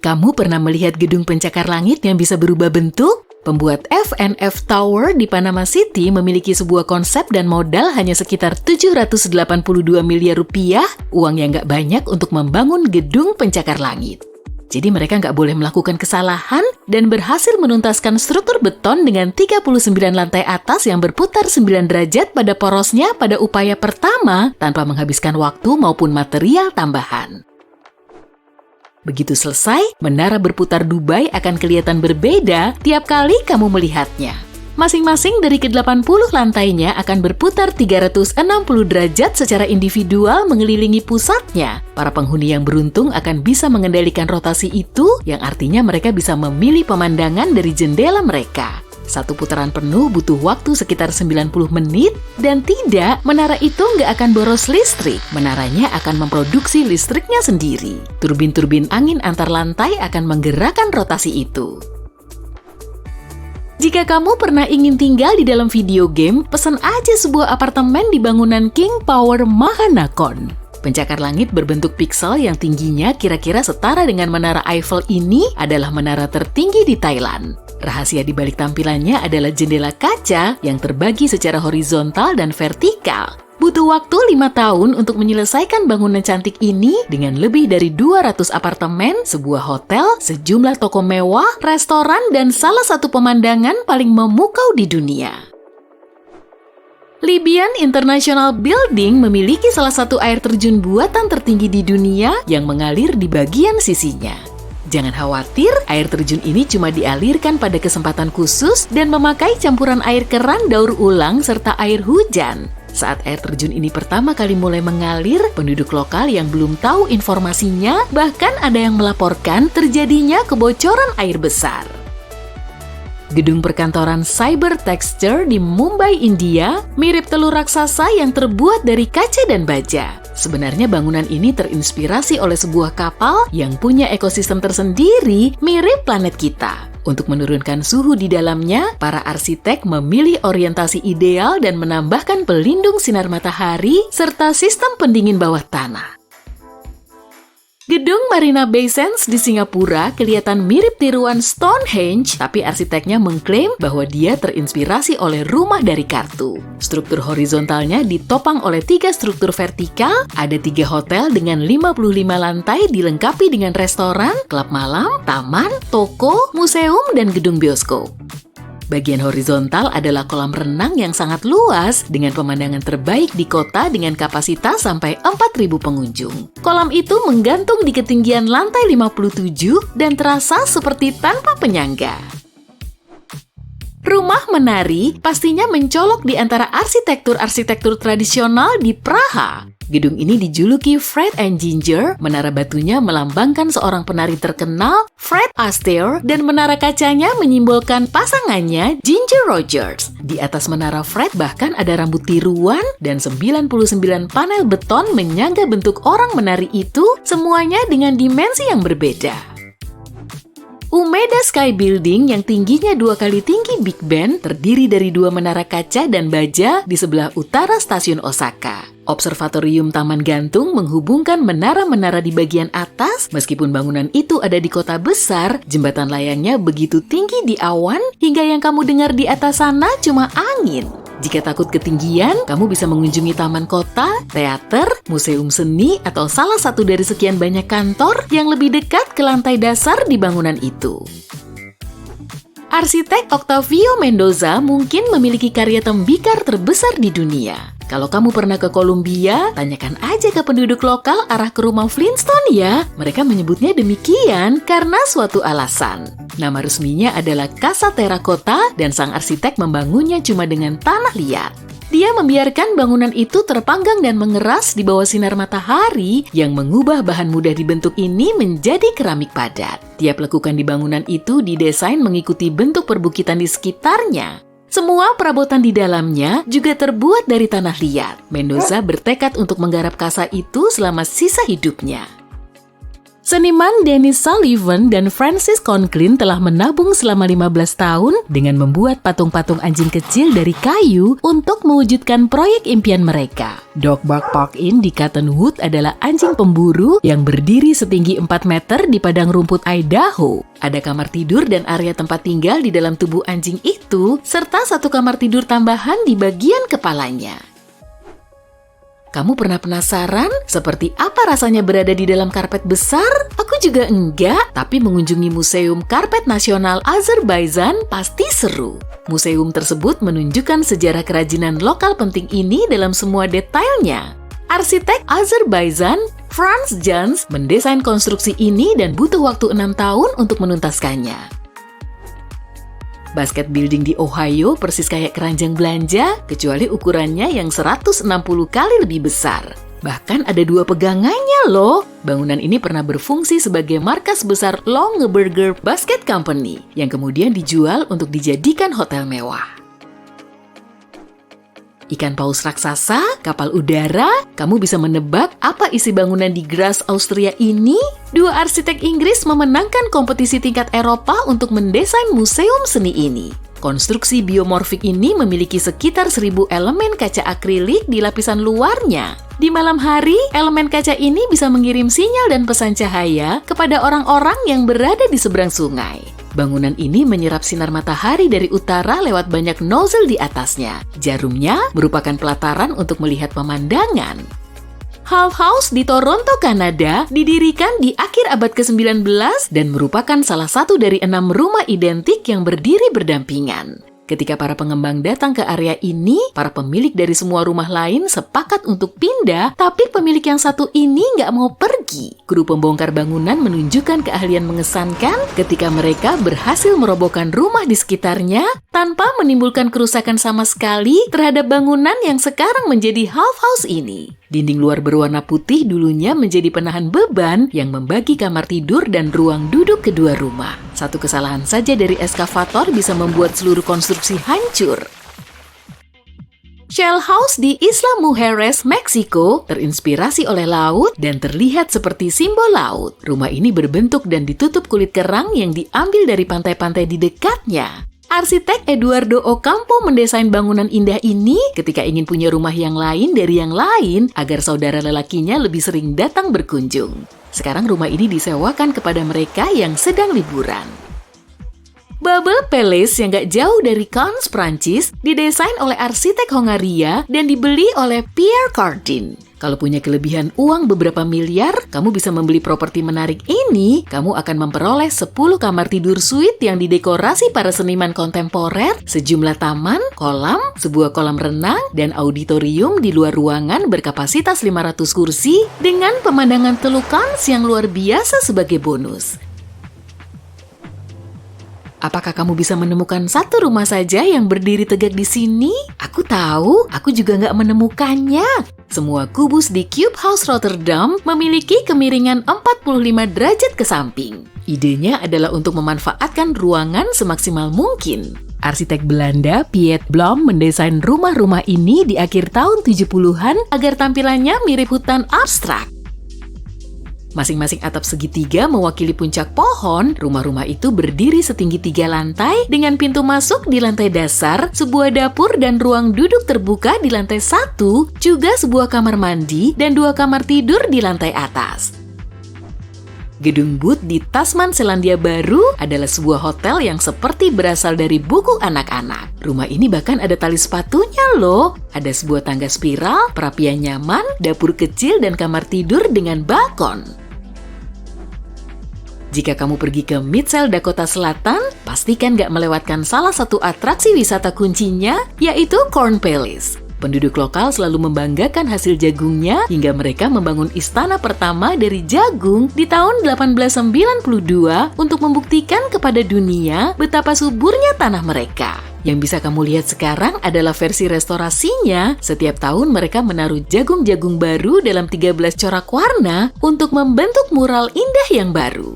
Kamu pernah melihat gedung pencakar langit yang bisa berubah bentuk? Pembuat FNF Tower di Panama City memiliki sebuah konsep dan modal hanya sekitar 782 miliar rupiah, uang yang nggak banyak untuk membangun gedung pencakar langit. Jadi mereka nggak boleh melakukan kesalahan dan berhasil menuntaskan struktur beton dengan 39 lantai atas yang berputar 9 derajat pada porosnya pada upaya pertama tanpa menghabiskan waktu maupun material tambahan. Begitu selesai, menara berputar Dubai akan kelihatan berbeda tiap kali kamu melihatnya. Masing-masing dari ke-80 lantainya akan berputar 360 derajat secara individual mengelilingi pusatnya. Para penghuni yang beruntung akan bisa mengendalikan rotasi itu, yang artinya mereka bisa memilih pemandangan dari jendela mereka. Satu putaran penuh butuh waktu sekitar 90 menit, dan tidak, menara itu nggak akan boros listrik. Menaranya akan memproduksi listriknya sendiri. Turbin-turbin angin antar lantai akan menggerakkan rotasi itu. Jika kamu pernah ingin tinggal di dalam video game, pesan aja sebuah apartemen di bangunan King Power Mahanakhon. Pencakar langit berbentuk piksel yang tingginya kira-kira setara dengan Menara Eiffel ini adalah menara tertinggi di Thailand. Rahasia di balik tampilannya adalah jendela kaca yang terbagi secara horizontal dan vertikal. Butuh waktu 5 tahun untuk menyelesaikan bangunan cantik ini dengan lebih dari 200 apartemen, sebuah hotel, sejumlah toko mewah, restoran, dan salah satu pemandangan paling memukau di dunia. Libyan International Building memiliki salah satu air terjun buatan tertinggi di dunia yang mengalir di bagian sisinya. Jangan khawatir, air terjun ini cuma dialirkan pada kesempatan khusus dan memakai campuran air keran daur ulang serta air hujan. Saat air terjun ini pertama kali mulai mengalir, penduduk lokal yang belum tahu informasinya, bahkan ada yang melaporkan terjadinya kebocoran air besar. Gedung perkantoran Cyber Texture di Mumbai, India, mirip telur raksasa yang terbuat dari kaca dan baja. Sebenarnya bangunan ini terinspirasi oleh sebuah kapal yang punya ekosistem tersendiri mirip planet kita. Untuk menurunkan suhu di dalamnya, para arsitek memilih orientasi ideal dan menambahkan pelindung sinar matahari serta sistem pendingin bawah tanah. Gedung Marina Bay Sands di Singapura kelihatan mirip tiruan Stonehenge, tapi arsiteknya mengklaim bahwa dia terinspirasi oleh rumah dari kartu. Struktur horizontalnya ditopang oleh 3 struktur vertikal, ada 3 hotel dengan 55 lantai dilengkapi dengan restoran, klub malam, taman, toko, museum, dan gedung bioskop. Bagian horizontal adalah kolam renang yang sangat luas dengan pemandangan terbaik di kota dengan kapasitas sampai 4.000 pengunjung. Kolam itu menggantung di ketinggian lantai 57 dan terasa seperti tanpa penyangga. Rumah menari pastinya mencolok di antara arsitektur-arsitektur tradisional di Praha. Gedung ini dijuluki Fred and Ginger, menara batunya melambangkan seorang penari terkenal, Fred Astaire, dan menara kacanya menyimbolkan pasangannya, Ginger Rogers. Di atas menara Fred bahkan ada rambut tiruan dan 99 panel beton menyangga bentuk orang menari itu, semuanya dengan dimensi yang berbeda. Umeda Sky Building yang tingginya 2 kali tinggi Big Ben terdiri dari 2 menara kaca dan baja di sebelah utara stasiun Osaka. Observatorium Taman Gantung menghubungkan menara-menara di bagian atas. Meskipun bangunan itu ada di kota besar, jembatan layangnya begitu tinggi di awan hingga yang kamu dengar di atas sana cuma angin. Jika takut ketinggian, kamu bisa mengunjungi taman kota, teater, museum seni, atau salah satu dari sekian banyak kantor yang lebih dekat ke lantai dasar di bangunan itu. Arsitek Octavio Mendoza mungkin memiliki karya tembikar terbesar di dunia. Kalau kamu pernah ke Kolombia, tanyakan aja ke penduduk lokal arah ke rumah Flintstone ya. Mereka menyebutnya demikian karena suatu alasan. Nama resminya adalah Casa Terracotta dan sang arsitek membangunnya cuma dengan tanah liat. Dia membiarkan bangunan itu terpanggang dan mengeras di bawah sinar matahari yang mengubah bahan mudah dibentuk ini menjadi keramik padat. Tiap lekukan di bangunan itu didesain mengikuti bentuk perbukitan di sekitarnya. Semua perabotan di dalamnya juga terbuat dari tanah liat. Mendoza bertekad untuk menggarap casa itu selama sisa hidupnya. Seniman Dennis Sullivan dan Francis Conklin telah menabung selama 15 tahun dengan membuat patung-patung anjing kecil dari kayu untuk mewujudkan proyek impian mereka. Dog Bark Park Inn di Cottonwood adalah anjing pemburu yang berdiri setinggi 4 meter di padang rumput Idaho. Ada kamar tidur dan area tempat tinggal di dalam tubuh anjing itu, serta satu kamar tidur tambahan di bagian kepalanya. Kamu pernah penasaran seperti apa rasanya berada di dalam karpet besar? Aku juga enggak, tapi mengunjungi Museum Karpet Nasional Azerbaijan pasti seru. Museum tersebut menunjukkan sejarah kerajinan lokal penting ini dalam semua detailnya. Arsitek Azerbaijan, Franz Jans, mendesain konstruksi ini dan butuh waktu 6 tahun untuk menuntaskannya. Basket building di Ohio persis kayak keranjang belanja, kecuali ukurannya yang 160 kali lebih besar. Bahkan ada 2 pegangannya loh. Bangunan ini pernah berfungsi sebagai markas besar Longaberger Basket Company, yang kemudian dijual untuk dijadikan hotel mewah. Ikan paus raksasa, kapal udara, kamu bisa menebak apa isi bangunan di Graz, Austria ini? 2 arsitek Inggris memenangkan kompetisi tingkat Eropa untuk mendesain museum seni ini. Konstruksi biomorfik ini memiliki sekitar 1.000 elemen kaca akrilik di lapisan luarnya. Di malam hari, elemen kaca ini bisa mengirim sinyal dan pesan cahaya kepada orang-orang yang berada di seberang sungai. Bangunan ini menyerap sinar matahari dari utara lewat banyak nozzle di atasnya. Jarumnya merupakan pelataran untuk melihat pemandangan. Hull House di Toronto, Kanada, didirikan di akhir abad ke-19 dan merupakan salah satu dari 6 rumah identik yang berdiri berdampingan. Ketika para pengembang datang ke area ini, para pemilik dari semua rumah lain sepakat untuk pindah, tapi pemilik yang satu ini nggak mau pergi. Kru pembongkar bangunan menunjukkan keahlian mengesankan ketika mereka berhasil merobohkan rumah di sekitarnya tanpa menimbulkan kerusakan sama sekali terhadap bangunan yang sekarang menjadi Hull House ini. Dinding luar berwarna putih dulunya menjadi penahan beban yang membagi kamar tidur dan ruang duduk kedua rumah. Satu kesalahan saja dari eskavator bisa membuat seluruh konstruksi hancur. Shell House di Isla Mujeres, Meksiko, terinspirasi oleh laut dan terlihat seperti simbol laut. Rumah ini berbentuk dan ditutup kulit kerang yang diambil dari pantai-pantai di dekatnya. Arsitek Eduardo Ocampo mendesain bangunan indah ini ketika ingin punya rumah yang lain dari yang lain agar saudara lelakinya lebih sering datang berkunjung. Sekarang rumah ini disewakan kepada mereka yang sedang liburan. Babel Palace yang gak jauh dari Cannes, Prancis, didesain oleh arsitek Hongaria dan dibeli oleh Pierre Cardin. Kalau punya kelebihan uang beberapa miliar, kamu bisa membeli properti menarik ini. Kamu akan memperoleh 10 kamar tidur suite yang didekorasi para seniman kontemporer, sejumlah taman, kolam, sebuah kolam renang, dan auditorium di luar ruangan berkapasitas 500 kursi dengan pemandangan Teluk Cannes yang luar biasa sebagai bonus. Apakah kamu bisa menemukan satu rumah saja yang berdiri tegak di sini? Aku tahu, aku juga nggak menemukannya. Semua kubus di Cube House Rotterdam memiliki kemiringan 45 derajat ke samping. Idenya adalah untuk memanfaatkan ruangan semaksimal mungkin. Arsitek Belanda Piet Blom mendesain rumah-rumah ini di akhir tahun 70-an agar tampilannya mirip hutan abstrak. Masing-masing atap segitiga mewakili puncak pohon. Rumah-rumah itu berdiri setinggi 3 lantai dengan pintu masuk di lantai dasar, sebuah dapur dan ruang duduk terbuka di lantai 1, juga sebuah kamar mandi dan 2 kamar tidur di lantai atas. Gedung Booth di Tasman, Selandia Baru adalah sebuah hotel yang seperti berasal dari buku anak-anak. Rumah ini bahkan ada tali sepatunya loh. Ada sebuah tangga spiral, perapian nyaman, dapur kecil dan kamar tidur dengan balkon. Jika kamu pergi ke Mitchell, Dakota Selatan, pastikan nggak melewatkan salah satu atraksi wisata kuncinya, yaitu Corn Palace. Penduduk lokal selalu membanggakan hasil jagungnya hingga mereka membangun istana pertama dari jagung di tahun 1892 untuk membuktikan kepada dunia betapa suburnya tanah mereka. Yang bisa kamu lihat sekarang adalah versi restorasinya. Setiap tahun mereka menaruh jagung-jagung baru dalam 13 corak warna untuk membentuk mural indah yang baru.